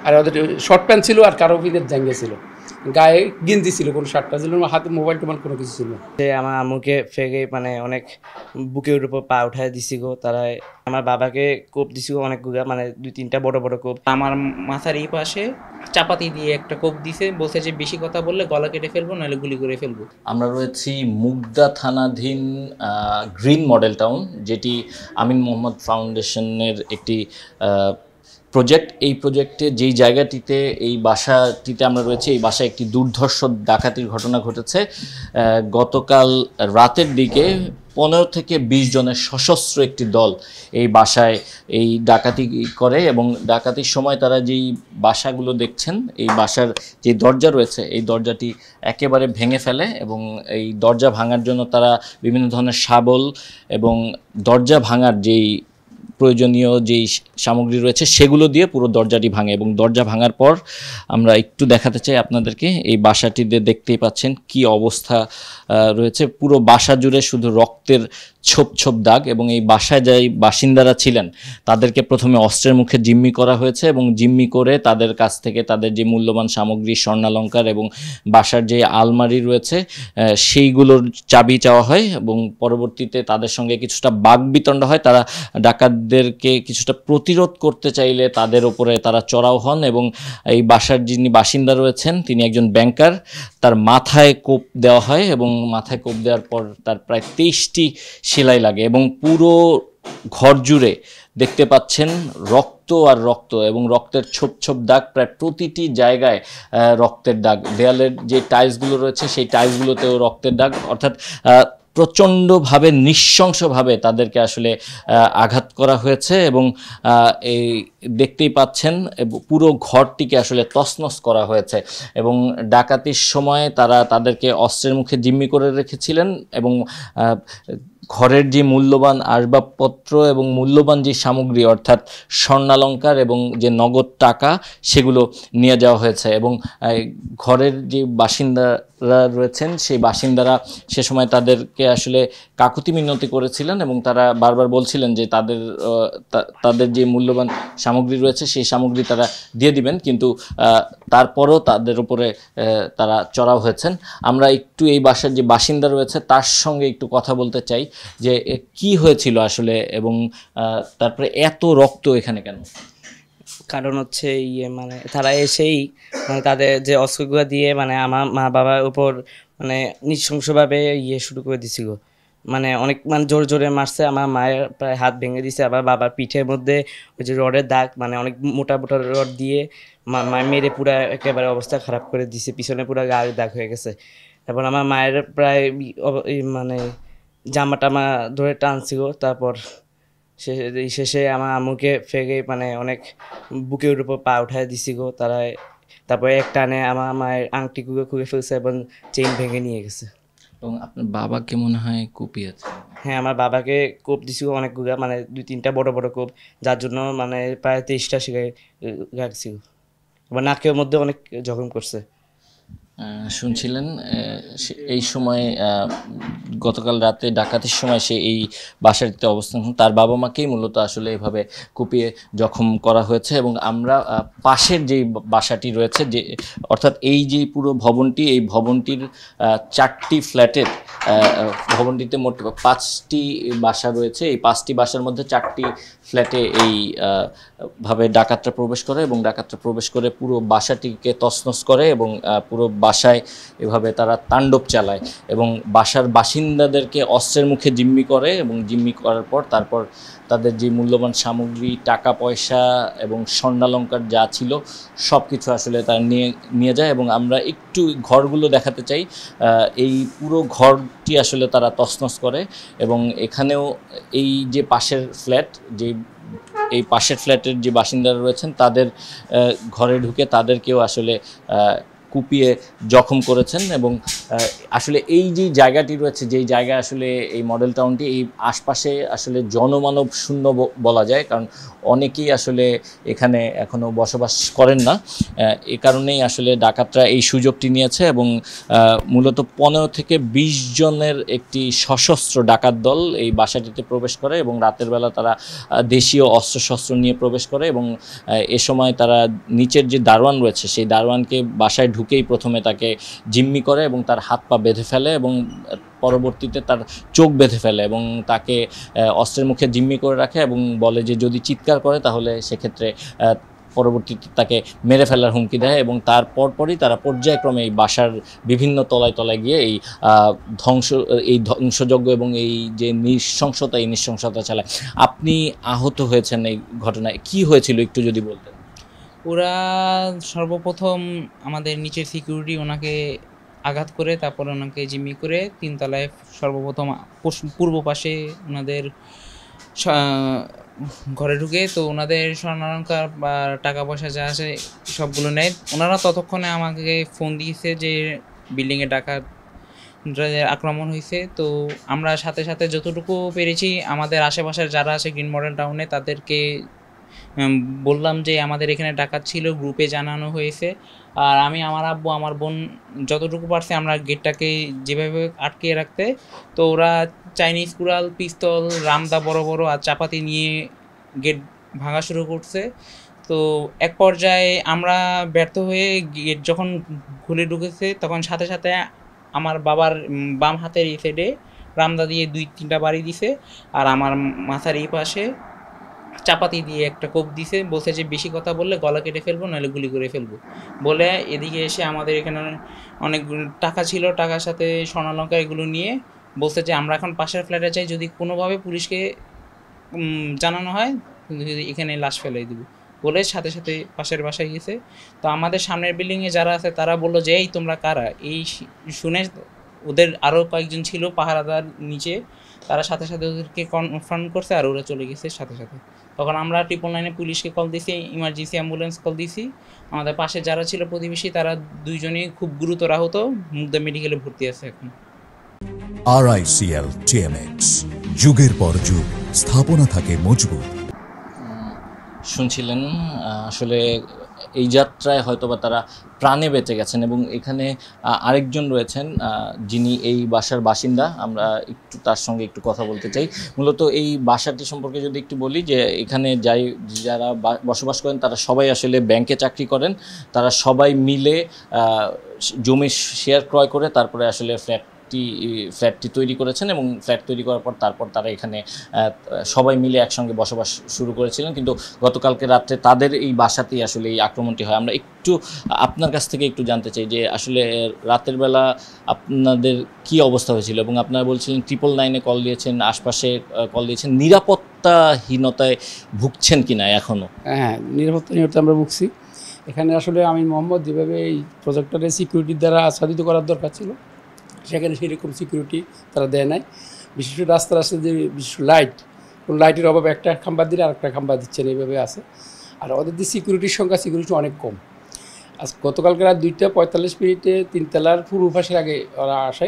আর ওদের short pant ছিল আর কারো পিঠের জাঙ্গে ছিল, গায়ে গেঞ্জি ছিল, কোনো শার্টটা ছিল না, হাতে মোবাইল টোবাইল কোনো কিছু ছিল না। আমার আম্মুকে ফেকে মানে অনেক বুকের উপর পা উঠায় দিছি গো তারা। আমার বাবাকে কোপ দিছি গো অনেক গুগা, মানে 2-3টা বড় বড় কোপ। আমার মাথার এই পাশে চাপাতি দিয়ে একটা কোপ দিছে, বলছে যে বেশি কথা বললে গলা কেটে ফেলবো, নাহলে গুলি করে ফেলবো। আমরা রয়েছি মুগদা থানাধীন গ্রিন মডেল টাউন, যেটি আমিন মোহাম্মদ ফাউন্ডেশনের একটি প্রজেক্ট। এই প্রজেক্টে যেই জায়গাটিতে এই বাসাটিতে আমরা রয়েছি, এই বাসায় একটি দুর্ধর্ষ ডাকাতির ঘটনা ঘটেছে। গতকাল রাতের দিকে 15 থেকে 20 জনের সশস্ত্র একটি দল এই বাসায় এই ডাকাতি করে, এবং ডাকাতির সময় তারা যেই বাসাগুলো দেখছেন, এই বাসার যে দরজা রয়েছে এই দরজাটি একেবারে ভেঙে ফেলে, এবং এই দরজা ভাঙার জন্য তারা বিভিন্ন ধরনের শাবল এবং দরজা ভাঙার যেই প্রয়োজনীয় যেই সামগ্রী রয়েছে সেগুলো দিয়ে পুরো দরজাটি ভাঙে। এবং দরজা ভাঙার পর আমরা একটু দেখাতে চাই আপনাদেরকে, এই বাসাটিতে দেখতেই পাচ্ছেন কি অবস্থা রয়েছে। পুরো বাসা জুড়ে শুধু রক্তের ছোপ ছোপ দাগ, এবং এই বাসায় যাই বাসিন্দারা ছিলেন তাদেরকে প্রথমে অস্ত্রের মুখে জিম্মি করা হয়েছে, এবং জিম্মি করে তাদের কাছ থেকে তাদের যে মূল্যবান সামগ্রী, স্বর্ণালঙ্কার এবং বাসার যে আলমারি রয়েছে সেইগুলোর চাবি চাওয়া হয়, এবং পরবর্তীতে তাদের সঙ্গে কিছুটা বাকবিতণ্ড হয়। তারা ডাকাতদেরকে কিছুটা প্রতিরোধ করতে চাইলে তাদের ওপরে তারা চড়াও হন, এবং এই বাসার যিনি বাসিন্দা রয়েছেন তিনি একজন ব্যাংকার, তার মাথায় কোপ দেওয়া হয়, এবং মাথায় কোপ দেওয়ার পর তার প্রায় 23টি সেলাই লাগে, এবং পুরো ঘর জুড়ে দেখতে পাচ্ছেন রক্ত আর রক্ত, এবং রক্তের ছোপ ছোপ দাগ, প্রায় প্রতিটি জায়গায় রক্তের দাগ। দেয়ালের যে টাইলসগুলো রয়েছে সেই টাইলসগুলোতেও রক্তের দাগ, অর্থাৎ প্রচণ্ডভাবে নৃশংসভাবে তাদেরকে আসলে আঘাত করা হয়েছে। এবং এই দেখতেই পাচ্ছেন পুরো ঘরটিকে আসলে তছনছ করা হয়েছে, এবং ডাকাতির সময় তারা তাদেরকে অস্ত্রের মুখে জিম্মি করে রেখেছিলেন, এবং ঘরের যে মূল্যবান আসবাবপত্র এবং মূল্যবান যে সামগ্রী অর্থাৎ স্বর্ণালঙ্কার এবং যে নগদ টাকা সেগুলো নিয়ে যাওয়া হয়েছে। এবং ঘরের যে বাসিন্দারা রয়েছেন সেই বাসিন্দারা সে সময় তাদেরকে আসলে কাকুতি মিনতি করেছিলেন, এবং তারা বারবার বলছিলেন যে তাদের যে মূল্যবান সামগ্রী রয়েছে সেই সামগ্রী তারা দিয়ে দিবেন, কিন্তু তারপরও তাদের উপরে তারা চড়াও হয়েছেন। আমরা একটু এই বাসার যে বাসিন্দা রয়েছে তার সঙ্গে একটু কথা বলতে চাই যে কি হয়েছিল আসলে, এবং তারপরে এত রক্ত এখানে কেন? কারণ হচ্ছে মানে তারা এসেই মানে তাদের যে অস্ত্রগুলো দিয়ে মানে আমার মা বাবার উপর মানে নৃশংসভাবে শুরু করে দিছিল। মানে অনেক মানে জোরে জোরে মারছে, আমার মায়ের প্রায় হাত ভেঙে দিছে, আবার বাবার পিঠের মধ্যে ওই যে রডের দাগ, মানে অনেক মোটা মোটা রড দিয়ে মায়ের মেরে পুরো একেবারে অবস্থা খারাপ করে দিছে, পিছনে পুরো গায়ের দাগ হয়ে গেছে। তারপর আমার মায়ের প্রায় মানে জামা টামা ধরে টানছিল। তারপর শেষে আমার আম্মুকে ফেকে মানে অনেক বুকের উপর পা উঠায় দিছি গো তারা। তারপরে এক টানে আমার মায়ের আংটি খুলে ফেলছে এবং চেইন ভেঙে নিয়ে গেছে। এবং আপনার বাবাকে মনে হয় কুপিয়েছে? হ্যাঁ, আমার বাবাকে কোপ দিছিল অনেক গুগা, মানে 2-3টা বড় বড় কোপ, যার জন্য মানে প্রায় 23টা শিখাই রাখছিল। আবার নাকের মধ্যে অনেক জখম করছে। শুনছিলেন এই সময় গতকাল রাতে ডাকাতির সময় সে এই বাসাটিতে অবস্থান করেন, তার বাবা মাকেই মূলত আসলে এভাবে কুপিয়ে জখম করা হয়েছে। এবং আমরা পাশের যেই বাসাটি রয়েছে, যে অর্থাৎ এই যে পুরো ভবনটি, এই ভবনটির 4টি ফ্ল্যাটের ভবনটিতে মোট 5টি বাসা রয়েছে। এই 5টি বাসার মধ্যে 4টি ফ্ল্যাটে এই ভাবে ডাকাতরা প্রবেশ করে, এবং ডাকাতরা প্রবেশ করে পুরো বাসাটিকে তছনছ করে, এবং পুরো বাসায় এভাবে তারা তাণ্ডব চালায়, এবং বাসার বাসিন্দাদেরকে অস্ত্রের মুখে জিম্মি করে, এবং জিম্মি করার পর তারপর তাদের যে মূল্যবান সামগ্রী, টাকা পয়সা এবং স্বর্ণালঙ্কার যা ছিল সব কিছু আসলে তারা নিয়ে যায়। এবং আমরা একটু ঘরগুলো দেখাতে চাই। এই পুরো ঘরটি আসলে তারা তছনছ করে, এবং এখানেও এই যে পাশের ফ্ল্যাট, এই পাশের ফ্ল্যাটের যে বাসিন্দারা রয়েছেন তাদের ঘরে ঢুকে তাদেরকেও আসলে কুপিয়ে জখম করেছেন। এবং আসলে এই যে জায়গাটি রয়েছে, যেই জায়গায় আসলে এই মডেল টাউনটি, এই আশপাশে আসলে জনমানব শূন্য বলা যায়, কারণ অনেকেই আসলে এখানে এখনও বসবাস করেন না। এ কারণেই আসলে ডাকাতরা এই সুযোগটি নিয়েছে এবং মূলত 15 থেকে 20 জনের একটি সশস্ত্র ডাকাত দল এই বাসাটিতে প্রবেশ করে এবং রাতের বেলা তারা দেশীয় অস্ত্রশস্ত্র নিয়ে প্রবেশ করে এবং এ সময় তারা নিচের যে দারোয়ান রয়েছে সেই দারোয়ানকে বাসায় ঢুকেই প্রথমে তাকে জিম্মি করে এবং তার হাত পা বেঁধে ফেলে এবং পরবর্তীতে তার চোখ বেঁধে ফেলে এবং তাকে অস্ত্রের মুখে জিম্মি করে রাখে এবং বলে যে যদি চিৎকার করে তাহলে সেক্ষেত্রে পরবর্তীতে তাকে মেরে ফেলার হুমকি দেয়। এবং তার পরপরই তারা পর্যায়ক্রমে এই বাসার বিভিন্ন তলায় তলায় গিয়ে এই ধ্বংসযজ্ঞ এবং এই যে নৃশংসতা চালায়। আপনি আহত হয়েছেন এই ঘটনায়, কি হয়েছিল একটু যদি বলতেন? ওরা সর্বপ্রথম আমাদের নিচের সিকিউরিটি ওনাকে আঘাত করে তারপর ওনাকে জিম্মি করে 3 তলায় সর্বপ্রথম পূর্ব পাশে ওনাদের ঘরে ঢুকে তো ওনাদের স্বর্ণালঙ্কার বা টাকা পয়সা যা আছে সবগুলো নেয়। ওনারা ততক্ষণে আমাকে ফোন দিয়েছে যে বিল্ডিংয়ে ডাকাত আক্রমণ হয়েছে। তো আমরা সাথে সাথে যতটুকু পেরেছি আমাদের আশেপাশের যারা আছে গ্রিন মডেল টাউনে তাদেরকে বললাম যে আমাদের এখানে ডাকাত ছিল, গ্রুপে জানানো হয়েছে। আর আমি, আমার আব্বু, আমার বোন যতটুকু পারছে আমরা গেটটাকে যেভাবে আটকে রাখতে, তো ওরা চাইনিজ কুড়াল, পিস্তল, রামদা বড় বড় আর চাপাতি নিয়ে গেট ভাঙা শুরু করছে। তো এক পর্যায়ে আমরা ব্যর্থ হয়ে গেট যখন খুলে ঢুকেছে তখন সাথে সাথে আমার বাবার বাম হাতের এই সাইডে রামদা দিয়ে 2-3টা বাড়ি দিছে আর আমার মাথার এই পাশে চাপাতি দিয়ে একটা কোপ দিছে। বলছে যে বেশি কথা বললে গলা কেটে ফেলবো, নাহলে গুলি করে ফেলবো বলে এদিকে এসে আমাদের এখানে অনেক টাকা ছিল, টাকার সাথে স্বর্ণালঙ্কার এগুলো নিয়ে বলছে যে আমরা এখন পাশের ফ্ল্যাটে চাই, যদি কোনোভাবে পুলিশকে জানানো হয় এখানে লাশ ফেলাই দেবো বলে সাথে সাথে পাশের বাসায় গেছে। তো আমাদের সামনের বিল্ডিংয়ে যারা আছে তারা বললো যে এই তোমরা কারা, এই শুনে ওদের আরও কয়েকজন ছিল পাহারাদার নিচে, তারা সাথে সাথে ওদেরকে কনফার্ম করছে আর ওরা চলে গেছে সাথে সাথে। তখন আমরা 999 পুলিশকে কল দিয়েছি, ইমার্জেন্সি অ্যাম্বুলেন্স কল দিয়েছি। আমাদের পাশে যারা ছিল প্রতিবেশী তারা 2 জনই খুব গুরুতর আহত, মুগদা মেডিকেলে ভর্তি আছে এখন। RICL TMX, যুগের পর যুগ স্থাপনা থাকে মজবুত। শুনছিলেন আসলে এই যাত্রায় হয়তোবা তারা প্রাণে বেঁচে গেছেন এবং এখানে আরেকজন রয়েছেন যিনি এই বাসার বাসিন্দা, আমরা একটু তার সঙ্গে একটু কথা বলতে চাই। মূলত এই বাসাটি সম্পর্কে যদি একটু বলি, যে এখানে যারা বসবাস করেন তারা সবাই আসলে ব্যাংকে চাকরি করেন, তারা সবাই মিলে জমি শেয়ার ক্রয় করে তারপরে আসলে ফ্ল্যাটটি তৈরি করেছেন এবং ফ্ল্যাট তৈরি করার পর তারপর তারা এখানে সবাই মিলে একসঙ্গে বসবাস শুরু করেছিলেন। কিন্তু গতকালকে রাত্রে তাদের এই বাসাতেই আসলে এই আক্রমণটি হয়। আমরা একটু আপনার কাছ থেকে একটু জানতে চাই যে আসলে রাতের বেলা আপনাদের কি অবস্থা হয়েছিল এবং আপনারা বলছিলেন 999-এ কল দিয়েছেন, আশপাশে কল দিয়েছেন, নিরাপত্তাহীনতায় ভুগছেন কিনা এখনও? হ্যাঁ, নিরাপত্তাহীনতা আমরা ভুগছি। এখানে আসলে আমিন মোহাম্মদ যেভাবে এই প্রজেক্টরের সিকিউরিটির দ্বারা আচ্ছাদিত করার দরকার ছিল সেখানে সেরকম সিকিউরিটি তারা দেয় নাই। বিশেষ করে রাস্তার রাস্তায় যে বিশেষ লাইট, কোনো লাইটের অভাবে একটা খাম্বা দিলে আরেকটা খাম্বা দিচ্ছেন, এইভাবে আছে। আর ওদের যে সিকিউরিটির সংখ্যা, সিকিউরিটি অনেক কম। আজ গতকালকে রাত 2:45 3 তলার পূর্ব পাশের আগে ওরা আসে,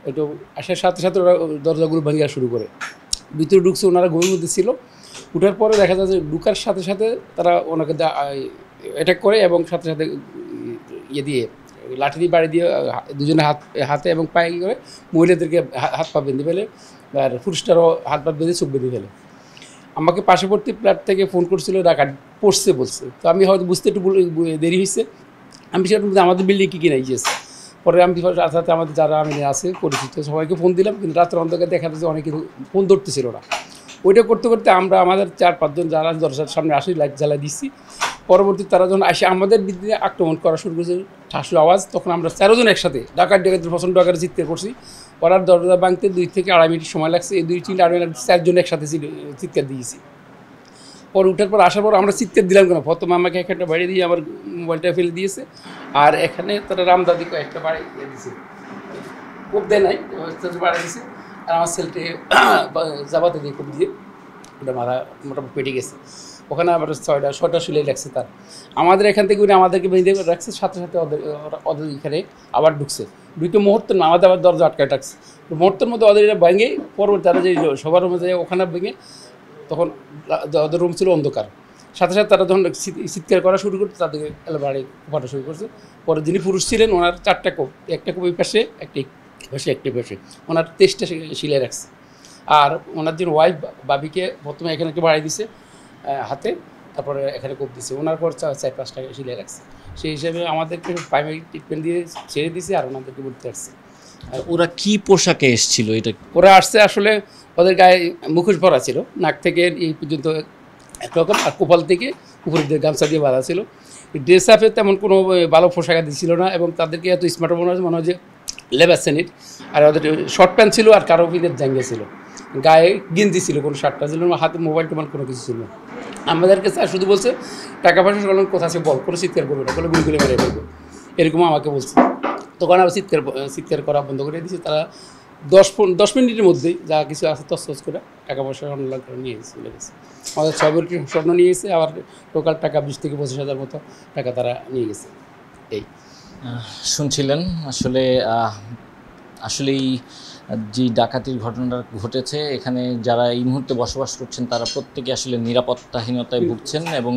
একটু আসার সাথে সাথে ওরা দরজাগুলো ভাঙিয়া শুরু করে। ভিতরে ঢুকছে, ওনারা ঘুমের মধ্যে ছিল। উঠার পরে দেখা যায় যে ঢুকার সাথে সাথে তারা ওনাকে অ্যাটাক করে এবং সাথে সাথে ইয়ে দিয়ে লাঠি দিয়ে বাড়ি দিয়ে দুজনে হাতে এবং পায়ে করে মহিলাদেরকে হাত পা বেঁধে ফেলে আর পুরুষটারও হাত পা বেঁধে চোখ বেঁধে ফেলে। আমাকে পার্শ্ববর্তী ফ্ল্যাট থেকে ফোন করছিল ডাকাত পড়ছে বলছে। তো আমি হয়তো বুঝতে একটু দেরি হয়েছে, আমি সেটা আমাদের বিল্ডিং কী কিনা গিয়েছে। পরে আমি সাথে আমাদের যারা আমি আছে পরিচিত সবাইকে ফোন দিলাম, কিন্তু রাত্রে অন্ধকারে দেখা যাচ্ছে অনেকে ফোন ধরতেছিল না। ওইটা করতে করতে আমরা আমাদের 4-5 জন যারা দরজার সামনে আসি লাইট জ্বালা দিচ্ছি। পরবর্তী তারা যখন আসে আমাদের বিরুদ্ধে আক্রমণ করা শুরু করেছে, ঠাসু আওয়াজ, তখন আমরা 4 জন একসাথে ডাকাতের প্রচণ্ড আকারে চিৎকার করছি। ওরার দরজা ভাঙতে 2 থেকে 2.5 মিনিট সময় লাগছে। এই 2-3 মিনিট 4 জন একসাথে চিৎকার দিয়েছি। পরে উঠার পর আসার পর আমরা চিৎকার দিলাম কেন, প্রথমে আমাকে একটা বাড়ি দিয়ে আমার মোবাইলটা ফেলে দিয়েছে, আর এখানে তারা রামদাদি একটা বাড়ি দিয়েছে, কোপ দেয় নাই, বাড়ি দিয়েছে। আর আমার ছেলেকে জাবাতে দিয়ে কোপ দিয়ে ওটা মাথা মোটামুটি পেটে গেছে। ওখানে আবার 6টা সিলাই রাখছে তার। আমাদের এখান থেকে উনি আমাদেরকে বেঁধে রাখছে, সাথে সাথে ওদের এখানে আবার ঢুকছে, ঢুকে মুহূর্তের না আমাদের আবার দরজা আটকায় রাখছে। মুহূর্তের মধ্যে ওদের এটা ভেঙে পরবর্তী তারা যে সবার রুমে যায় ওখানে ভেঙে, তখন ওদের রুম ছিল অন্ধকার, সাথে সাথে তারা যখন চিৎকার করা শুরু করতো তাদেরকে বাড়ি কোপাটা শুরু করছে। পরে যিনি পুরুষ ছিলেন ওনার 4টা কোপ, একটা কোপ এই পাশে, একটি পাশে, একটি পাশে, ওনার 23টা সিলাই রাখছে। আর ওনার যিনি ওয়াইফ বাবিকে প্রথমে এখানে একটু বাড়াই দিছে হাতে, তারপরে এখানে কোপ দিছে, ওনার পর 4-5টা সিলাই রাখছে। সেই হিসাবে আমাদেরকে প্রাইমারি ট্রিটমেন্ট দিয়ে ছেড়ে দিছে, আর ওনাদেরকে ভর্তি রাখছে। ওরা কি পোশাকে এসেছিল এটা? ওরা আসছে আসলে ওদের গায়ে মুখোশ ভরা ছিল, নাক থেকে এই পর্যন্ত একরকম, আর কপাল থেকে উপরের দিকে গামছা দিয়ে বাঁধা ছিল। ড্রেস আপে তেমন কোনো ভালো পোশাক দিচ্ছিল না, এবং তাদেরকে এত স্মার্ট মনে হয় যে লেবার শ্রেণীর। আর ওদের শর্ট প্যান্ট ছিল, আর কারো বিদের জাঙ্গে ছিল, গায়ে গেঞ্জি ছিল, কোনো শার্টটা ছিল না, হাতে মোবাইল টোবাইল কোনো কিছু ছিল না। আমাদেরকে স্যার শুধু বলছে টাকা পয়সা সকলের কোথা আছে বল, কোনো চিৎকার করবে না, কোনো গুলি মেরে ফেলবো, এরকম আমাকে বলছে। তখন আবার চিৎকার করা বন্ধ করে দিয়েছে তারা। 10 মিনিটের মধ্যেই যা কিছু আছে তছতছ করে টাকা পয়সা অনলাইন করে নিয়ে চলে গেছে। আমাদের 6 ভরি স্বর্ণ নিয়ে গেছে, আবার টোটাল টাকা 20 থেকে 25,000 মতো টাকা তারা নিয়ে গেছে। এই শুনছিলেন আসলে আসলেই যে ডাকাতির ঘটনাটা ঘটেছে, এখানে যারা এই মুহূর্তে বসবাস করছেন তারা প্রত্যেকে আসলে নিরাপত্তাহীনতায় ভুগছেন, এবং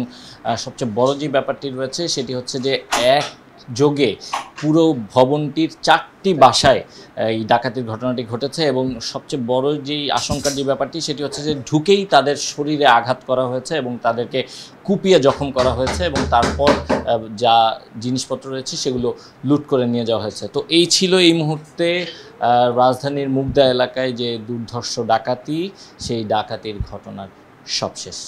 সবচেয়ে বড় যে ব্যাপারটি রয়েছে সেটি হচ্ছে যে একযোগে পুরো ভবনটির 4টি বাসায় এই ডাকাতির ঘটনাটি ঘটেছে, এবং সবচেয়ে বড় যেই আশঙ্কার যে ব্যাপারটি সেটি হচ্ছে যে ঢুকেই তাদের শরীরে আঘাত করা হয়েছে এবং তাদেরকে কুপিয়ে জখম করা হয়েছে, এবং তারপর যা জিনিসপত্র রয়েছে সেগুলো লুট করে নিয়ে যাওয়া হয়েছে। তো এই ছিল এই মুহূর্তে রাজধানীর মুগদা এলাকায় যে দুর্ধর্ষ ডাকাতি, সেই ডাকাতির ঘটনার সবশেষ।